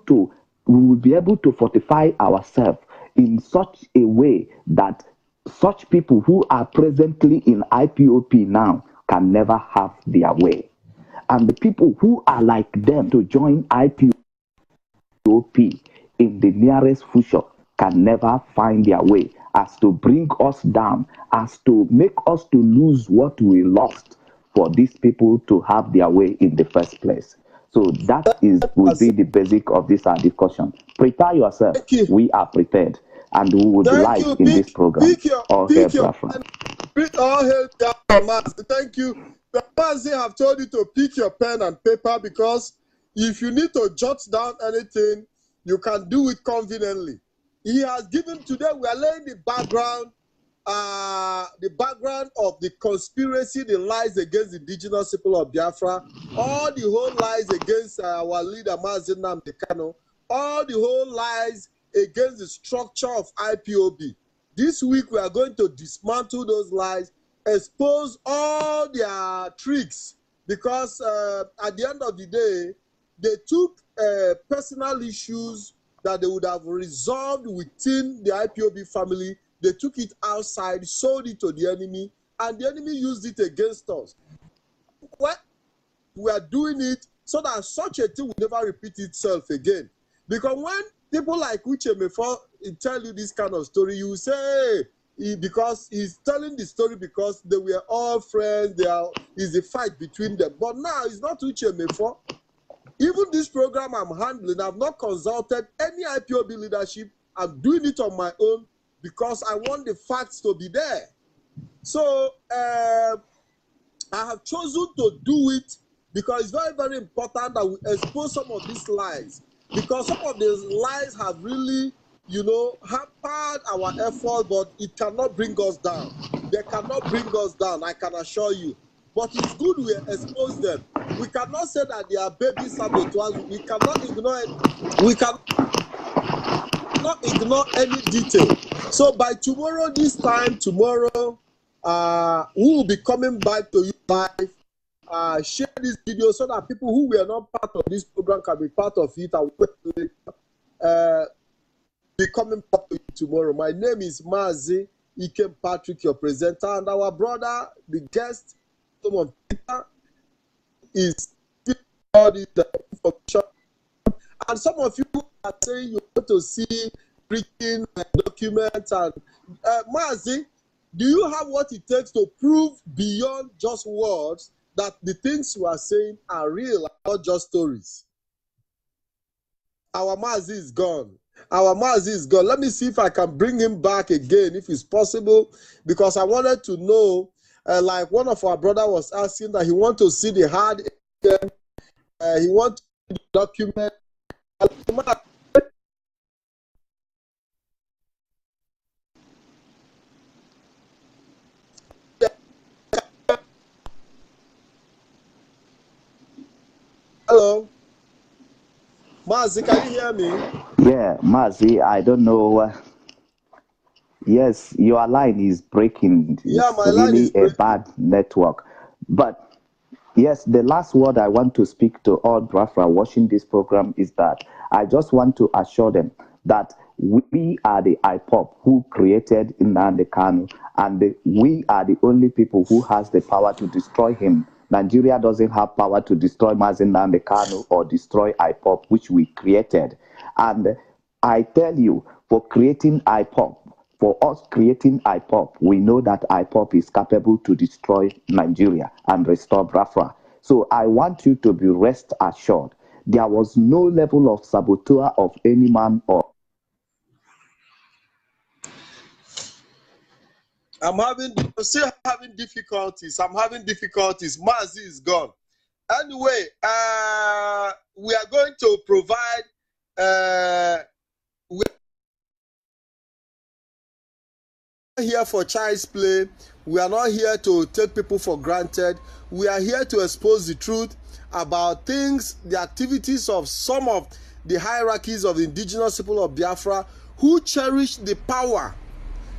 to fortify ourselves in such a way that such people who are presently in IPOP now can never have their way. And the people who are like them to join IPOP in the nearest future can never find their way, as to bring us down, as to make us to lose what we lost for these people to have their way in the first place. So that will be the basic of this discussion. Prepare yourself. Thank you. We are prepared, and we will be Thank live you. in this program. All hail Biafra. All hail Biafra. Thank you. The MAZI have told you to pick your pen and paper, because if you need to jot down anything, you can do it conveniently. He has given today, we are laying the background of the conspiracy, the lies against the indigenous people of Biafra, all the whole lies against our leader MAZI NNAMDI KANU, all the whole lies against the structure of IPOB. This week we are going to dismantle those lies, expose all their tricks, because at the end of the day, they took personal issues that they would have resolved within the IPOB family. They took it outside, sold it to the enemy, and the enemy used it against us. What we are doing it so that such a thing will never repeat itself again. Because when people like Uchemefo tell you this kind of story, you say, because he's telling the story because they were all friends, is a fight between them. But now it's not Uchemefo. Even this program I'm handling, I've not consulted any IPOB leadership. I'm doing it on my own because I want the facts to be there. So I have chosen to do it because it's very, very important that we expose some of these lies. Because some of these lies have really, hampered our effort, but it cannot bring us down. They cannot bring us down, I can assure you. But it's good we expose them. We cannot say that they are baby saboteurs. We cannot ignore any detail. So by tomorrow, this time tomorrow, we will be coming back to you live. Share this video so that people who were not part of this program can be part of it, and be coming back to you tomorrow. My name is MAZI Ikem Patrick, your presenter, and our brother, the guest, of Peter, is all this information. And some of you are saying you want to see written documents. And MAZI, do you have what it takes to prove beyond just words that the things you are saying are real, not just stories? Our MAZI is gone. Our MAZI is gone. Let me see if I can bring him back again, if it's possible, because I wanted to know, like one of our brother was asking that he want to see the hard evidence, he want to document. Hello, MAZI, can you hear me? Yeah, MAZI, I don't know. Yes, your line is breaking. Yeah, It's my line is really a breaking. bad network. But yes, the last word I want to speak to all Biafra watching this program is that I just want to assure them that we are the IPOP who created NNAMDI KANU, and we are the only people who has the power to destroy him. Nigeria doesn't have power to destroy MAZI NNAMDI KANU or destroy IPOP, which we created. And I tell you, for creating IPOP, for us creating IPOP, we know that IPOP is capable to destroy Nigeria and restore Biafra. So I want you to be rest assured. There was no level of saboteur of any man or I'm still having difficulties. I'm having difficulties. Mazi is gone. Anyway, we are going to provide. We are here for child's play. We are not here to take people for granted. We are here to expose the truth about things, the activities of some of the hierarchies of the indigenous people of Biafra who cherish the power.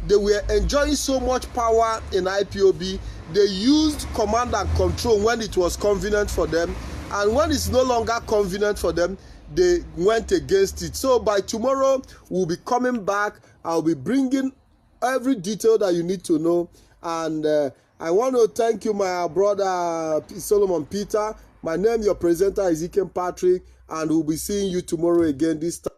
They were enjoying so much power in IPOB. They used command and control when it was convenient for them, and when it's no longer convenient for them, they went against it. So by tomorrow, we'll be coming back. I'll be bringing every detail that you need to know. And I want to thank you, my brother Solomon Peter. My name, your presenter, is Ikem Patrick, and we'll be seeing you tomorrow again this time.